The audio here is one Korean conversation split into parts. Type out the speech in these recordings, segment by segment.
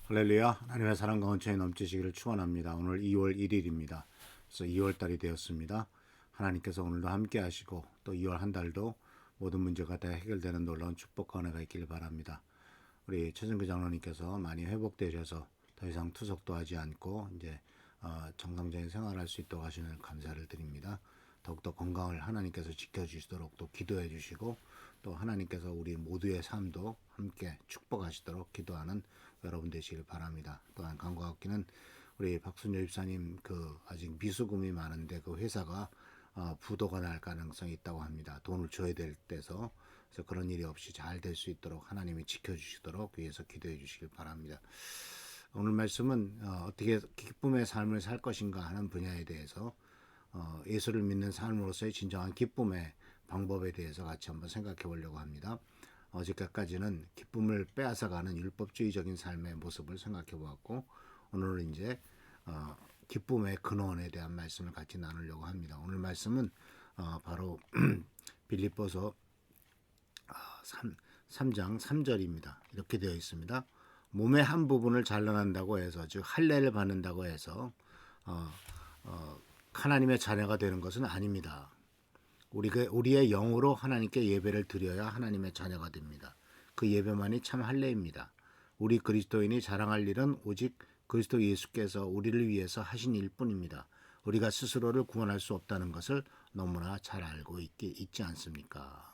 할렐루야. 하나님의 사랑과 은총이 넘치시기를 축원합니다. 오늘 2월 1일입니다. 그래서 2월 달이 되었습니다. 하나님께서 오늘도 함께 하시고 또 2월 한 달도 모든 문제가 다 해결되는 놀라운 축복과 은혜가 있기를 바랍니다. 우리 최승규 장로님께서 많이 회복되셔서 더 이상 투석도 하지 않고 이제 정상적인 생활할 수 있도록 하시는 감사를 드립니다. 더욱더 건강을 하나님께서 지켜주시도록 또 기도해 주시고 또 하나님께서 우리 모두의 삶도 함께 축복하시도록 기도하는 여러분 되시길 바랍니다. 또한 간과하기는 우리 박순여 집사님 아직 미수금이 많은데 그 회사가 부도가 날 가능성이 있다고 합니다. 돈을 줘야 될 때서 그래서 그런 일이 없이 잘 될 수 있도록 하나님이 지켜주시도록 위해서 기도해 주시길 바랍니다. 오늘 말씀은 어떻게 기쁨의 삶을 살 것인가 하는 분야에 대해서 예수를 믿는 삶으로서의 진정한 기쁨의 방법에 대해서 같이 한번 생각해 보려고 합니다. 어제까지는 기쁨을 빼앗아가는 율법주의적인 삶의 모습을 생각해 보았고 오늘은 이제 기쁨의 근원에 대한 말씀을 같이 나누려고 합니다. 오늘 말씀은 바로 빌립보서 3장 3절입니다. 이렇게 되어 있습니다. 몸의 한 부분을 잘라낸다고 해서 즉 할례를 받는다고 해서 하나님의 자녀가 되는 것은 아닙니다. 우리의 영으로 하나님께 예배를 드려야 하나님의 자녀가 됩니다. 그 예배만이 참 할례입니다. 우리 그리스도인이 자랑할 일은 오직 그리스도 예수께서 우리를 위해서 하신 일뿐입니다. 우리가 스스로를 구원할 수 없다는 것을 너무나 잘 알고 있지 않습니까?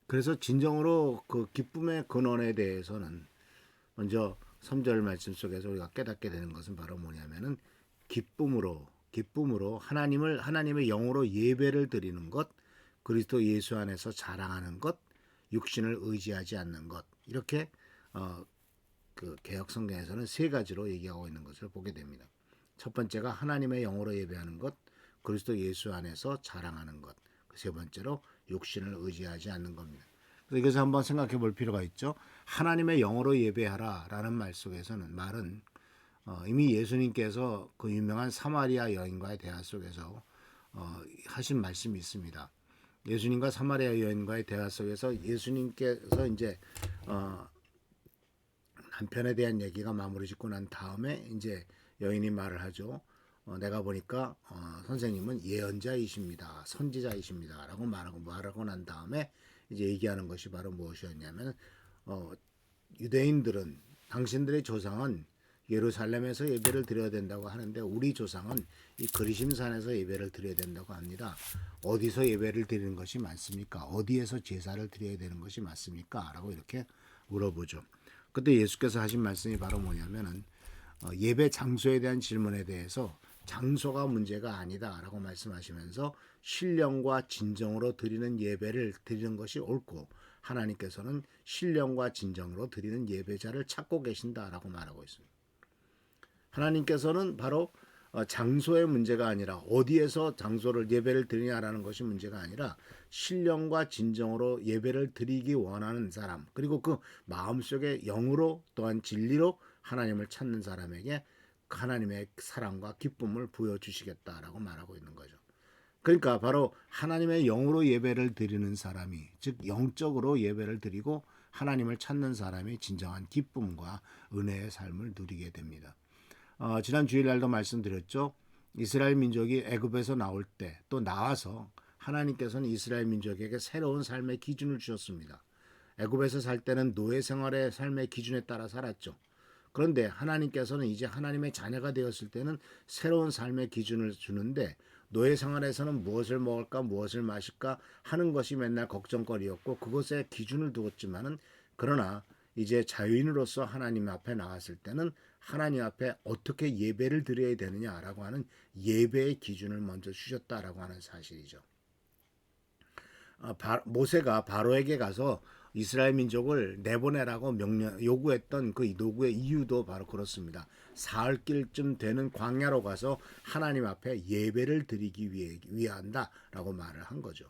그래서 진정으로 그 기쁨의 근원에 대해서는 먼저 3절 말씀 속에서 우리가 깨닫게 되는 것은 바로 뭐냐면은 기쁨으로 하나님의 영으로 예배를 드리는 것, 그리스도 예수 안에서 자랑하는 것, 육신을 의지하지 않는 것, 이렇게 그 개역 성경에서는 세 가지로 얘기하고 있는 것을 보게 됩니다. 첫 번째가 하나님의 영으로 예배하는 것, 그리스도 예수 안에서 자랑하는 것, 세 번째로 육신을 의지하지 않는 겁니다. 그래서 이것을 한번 생각해 볼 필요가 있죠. 하나님의 영으로 예배하라라는 말 속에서는 말은 이미 예수님께서 그 유명한 사마리아 여인과의 대화 속에서 하신 말씀이 있습니다. 예수님과 사마리아 여인과의 대화 속에서 예수님께서 이제 남편에 대한 얘기가 마무리 짓고 난 다음에 이제 여인이 말을 하죠. 내가 보니까 선생님은 예언자이십니다. 선지자이십니다. 라고 말하고 난 다음에 이제 얘기하는 것이 바로 무엇이었냐면 유대인들은 당신들의 조상은 예루살렘에서 예배를 드려야 된다고 하는데 우리 조상은 이 그리심산에서 예배를 드려야 된다고 합니다. 어디서 예배를 드리는 것이 맞습니까? 어디에서 제사를 드려야 되는 것이 맞습니까? 라고 이렇게 물어보죠. 그때 예수께서 하신 말씀이 바로 뭐냐면은 예배 장소에 대한 질문에 대해서 장소가 문제가 아니다라고 말씀하시면서 신령과 진정으로 드리는 예배를 드리는 것이 옳고 하나님께서는 신령과 진정으로 드리는 예배자를 찾고 계신다라고 말하고 있습니다. 하나님께서는 바로 장소의 문제가 아니라 어디에서 장소를 예배를 드리냐라는 것이 문제가 아니라 신령과 진정으로 예배를 드리기 원하는 사람 그리고 그 마음속에 영으로 또한 진리로 하나님을 찾는 사람에게 하나님의 사랑과 기쁨을 부여주시겠다라고 말하고 있는 거죠. 그러니까 바로 하나님의 영으로 예배를 드리는 사람이 즉 영적으로 예배를 드리고 하나님을 찾는 사람이 진정한 기쁨과 은혜의 삶을 누리게 됩니다. 지난 주일날도 말씀드렸죠. 이스라엘 민족이 애굽에서 나올 때 또 나와서 하나님께서는 이스라엘 민족에게 새로운 삶의 기준을 주셨습니다. 애굽에서 살 때는 노예 생활의 삶의 기준에 따라 살았죠. 그런데 하나님께서는 이제 하나님의 자녀가 되었을 때는 새로운 삶의 기준을 주는데 노예 생활에서는 무엇을 먹을까 무엇을 마실까 하는 것이 맨날 걱정거리였고 그것에 기준을 두었지만은 그러나 이제 자유인으로서 하나님 앞에 나왔을 때는 하나님 앞에 어떻게 예배를 드려야 되느냐라고 하는 예배의 기준을 먼저 주셨다라고 하는 사실이죠. 모세가 바로에게 가서 이스라엘 민족을 내보내라고 요구했던 그 요구의 이유도 바로 그렇습니다. 사흘 길쯤 되는 광야로 가서 하나님 앞에 예배를 드리기 위한다라고 말을 한 거죠.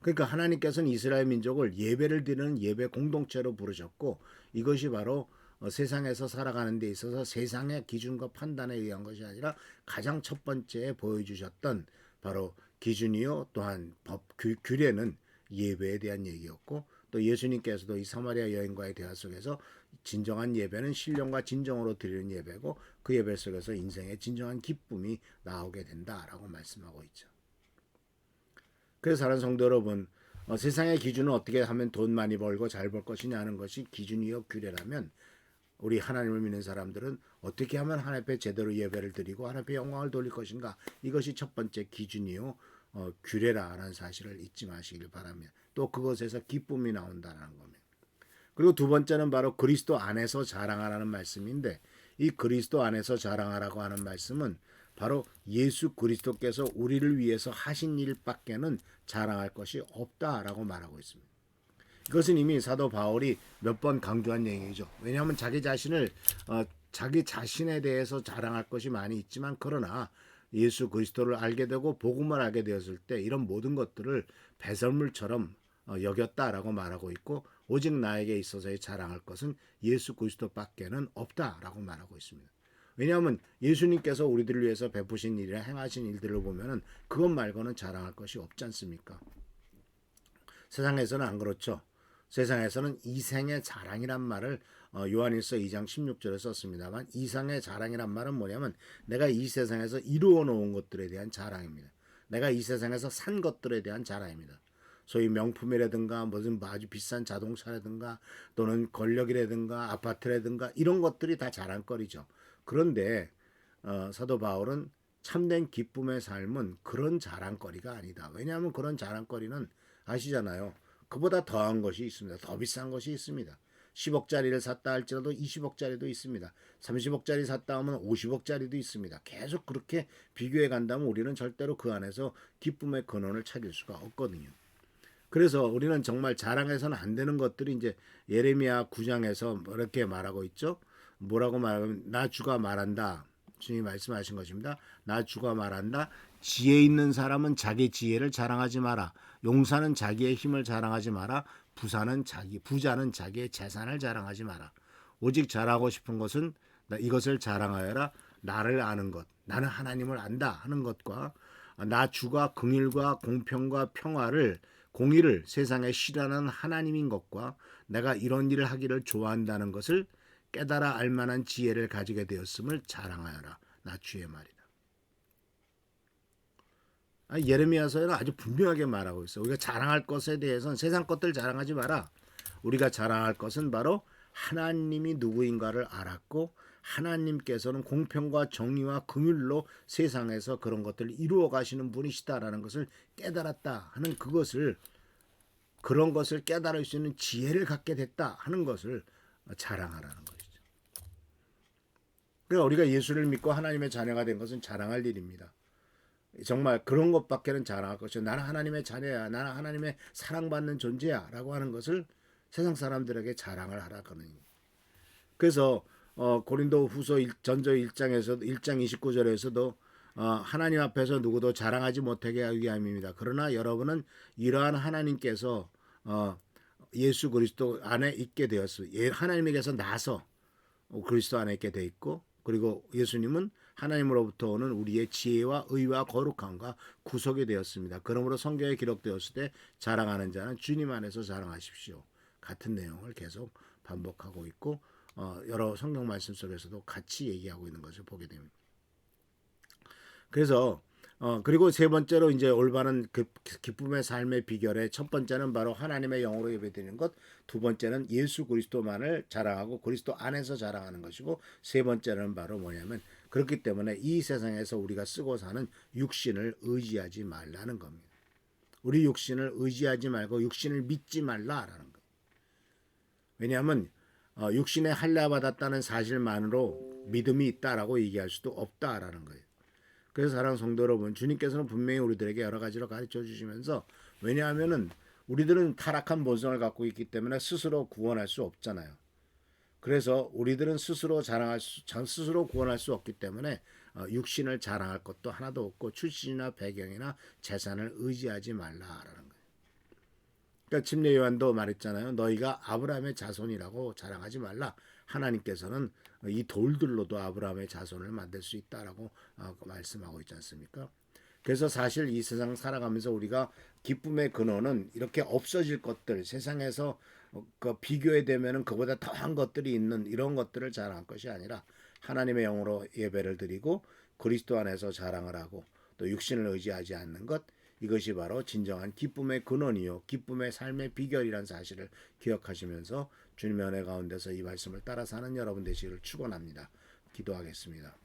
그러니까 하나님께서는 이스라엘 민족을 예배를 드리는 예배 공동체로 부르셨고 이것이 바로 세상에서 살아가는 데 있어서 세상의 기준과 판단에 의한 것이 아니라 가장 첫 번째 보여주셨던 바로 기준이요 또한 법 규례는 예배에 대한 얘기였고 또 예수님께서도 이 사마리아 여인과의 대화 속에서 진정한 예배는 신령과 진정으로 드리는 예배고 그 예배 속에서 인생의 진정한 기쁨이 나오게 된다라고 말씀하고 있죠. 그래서 사랑하는 성도 여러분, 세상의 기준은 어떻게 하면 돈 많이 벌고 잘 벌 것이냐 하는 것이 기준이요 규례라면 우리 하나님을 믿는 사람들은 어떻게 하면 하나님 앞에 제대로 예배를 드리고 하나님 앞에 영광을 돌릴 것인가, 이것이 첫 번째 기준이요 규례라는 사실을 잊지 마시길 바랍니다. 또 그것에서 기쁨이 나온다는 겁니다. 그리고 두 번째는 바로 그리스도 안에서 자랑하라는 말씀인데, 이 그리스도 안에서 자랑하라고 하는 말씀은 바로 예수 그리스도께서 우리를 위해서 하신 일밖에는 자랑할 것이 없다라고 말하고 있습니다. 이것은 이미 사도 바울이 몇 번 강조한 얘기죠. 왜냐하면 자기 자신에 대해서 자랑할 것이 많이 있지만, 그러나 예수 그리스도를 알게 되고 복음을 알게 되었을 때 이런 모든 것들을 배설물처럼 여겼다라고 말하고 있고, 오직 나에게 있어서의 자랑할 것은 예수 그리스도밖에는 없다라고 말하고 있습니다. 왜냐하면 예수님께서 우리들을 위해서 베푸신 일이나 행하신 일들을 보면은 그것 말고는 자랑할 것이 없지 않습니까? 세상에서는 안 그렇죠. 세상에서는 이생의 자랑이란 말을 요한일서 2장 16절에 썼습니다만, 이생의 자랑이란 말은 뭐냐면 내가 이 세상에서 이루어 놓은 것들에 대한 자랑입니다. 내가 이 세상에서 산 것들에 대한 자랑입니다. 소위 명품이라든가 무슨 아주 비싼 자동차라든가 또는 권력이라든가 아파트라든가 이런 것들이 다 자랑거리죠. 그런데 사도 바울은 참된 기쁨의 삶은 그런 자랑거리가 아니다. 왜냐하면 그런 자랑거리는 아시잖아요. 그보다 더한 것이 있습니다. 더 비싼 것이 있습니다. 10억짜리를 샀다 할지라도 20억짜리도 있습니다. 30억짜리 샀다 하면 50억짜리도 있습니다. 계속 그렇게 비교해 간다면 우리는 절대로 그 안에서 기쁨의 근원을 찾을 수가 없거든요. 그래서 우리는 정말 자랑해서는 안 되는 것들이 이제 예레미야 9장에서 이렇게 말하고 있죠. 뭐라고 말하면 나 주가 말한다. 주님이 말씀하신 것입니다. 나 주가 말한다. 지혜 있는 사람은 자기 지혜를 자랑하지 마라. 용사는 자기의 힘을 자랑하지 마라. 부자는 자기의 재산을 자랑하지 마라. 오직 잘하고 싶은 것은 이것을 자랑하여라. 나를 아는 것, 나는 하나님을 안다 하는 것과 나 주가 긍휼과 공평과 공의를 세상에 실현하는 하나님인 것과 내가 이런 일을 하기를 좋아한다는 것을 깨달아 알만한 지혜를 가지게 되었음을 자랑하여라. 나 주의 말이다. 예레미야서에는 아주 분명하게 말하고 있어. 우리가 자랑할 것에 대해서는 세상 것들 자랑하지 마라. 우리가 자랑할 것은 바로 하나님이 누구인가를 알았고, 하나님께서는 공평과 정의와 긍휼로 세상에서 그런 것들을 이루어 가시는 분이시다라는 것을 깨달았다 하는 그런 것을 깨달을 수 있는 지혜를 갖게 됐다 하는 것을 자랑하라는 것이죠. 그러니까 우리가 예수를 믿고 하나님의 자녀가 된 것은 자랑할 일입니다. 정말 그런 것밖에는 자랑할 것이요. 나는 하나님의 자녀야. 나는 하나님의 사랑받는 존재야. 라고 하는 것을 세상 사람들에게 자랑을 하라거든요. 그래서 고린도 후서 전서 1장 29절에서도 하나님 앞에서 누구도 자랑하지 못하게 하기 위함입니다. 그러나 여러분은 이러한 하나님께서 예수 그리스도 안에 있게 되었어요. 하나님에게서 나서 그리스도 안에 있게 돼 있고, 그리고 예수님은 하나님으로부터 오는 우리의 지혜와 의와 거룩함과 구속이 되었습니다. 그러므로 성경에 기록되었을 때 자랑하는 자는 주님 안에서 자랑하십시오. 같은 내용을 계속 반복하고 있고 여러 성경 말씀 속에서도 같이 얘기하고 있는 것을 보게 됩니다. 그래서 그리고 세 번째로 이제 올바른 기쁨의 삶의 비결의 첫 번째는 바로 하나님의 영으로 예배드리는 것, 두 번째는 예수 그리스도만을 자랑하고 그리스도 안에서 자랑하는 것이고, 세 번째는 바로 뭐냐면 그렇기 때문에 이 세상에서 우리가 쓰고 사는 육신을 의지하지 말라는 겁니다. 우리 육신을 의지하지 말고 육신을 믿지 말라라는 거예요. 왜냐하면 육신에 할례받았다는 사실만으로 믿음이 있다라고 얘기할 수도 없다라는 거예요. 그래서 사랑하는 성도 여러분, 주님께서는 분명히 우리들에게 여러 가지로 가르쳐 주시면서, 왜냐하면은 우리들은 타락한 본성을 갖고 있기 때문에 스스로 구원할 수 없잖아요. 그래서 우리들은 스스로 구원할 수 없기 때문에 육신을 자랑할 것도 하나도 없고 출신이나 배경이나 재산을 의지하지 말라라는 거예요. 그러니까 침례 요한도 말했잖아요. 너희가 아브라함의 자손이라고 자랑하지 말라. 하나님께서는 이 돌들로도 아브라함의 자손을 만들 수 있다라고 말씀하고 있지 않습니까? 그래서 사실 이 세상 살아가면서 우리가 기쁨의 근원은 이렇게 없어질 것들, 세상에서 그 비교에 되면은 그보다 더한 것들이 있는 이런 것들을 자랑할 것이 아니라 하나님의 영으로 예배를 드리고 그리스도 안에서 자랑을 하고 또 육신을 의지하지 않는 것, 이것이 바로 진정한 기쁨의 근원이요 기쁨의 삶의 비결이란 사실을 기억하시면서 주님의 은혜 가운데서 이 말씀을 따라 사는 여러분 되시기를 축원합니다. 기도하겠습니다.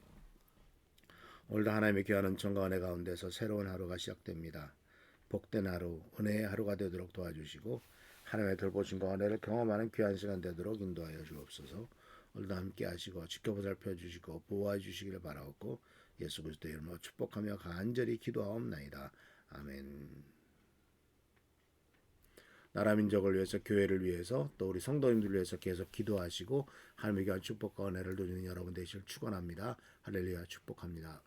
오늘도 하나님의 귀한 은총과 은혜 가운데서 새로운 하루가 시작됩니다. 복된 하루, 은혜의 하루가 되도록 도와주시고 하나님의 돌보심과 은혜를 경험하는 귀한 시간 되도록 인도하여 주옵소서. 오늘도 함께 하시고 지켜보살펴 주시고 보호해 주시기를 바라옵고 예수 그리스도의 이름으로 축복하며 간절히 기도하옵나이다. 아멘. 나라 민족을 위해서 교회를 위해서 또 우리 성도님들을 위해서 계속 기도하시고 하나님의 귀한 축복과 은혜를 누리는 여러분 되시길 축원합니다. 할렐루야 축복합니다.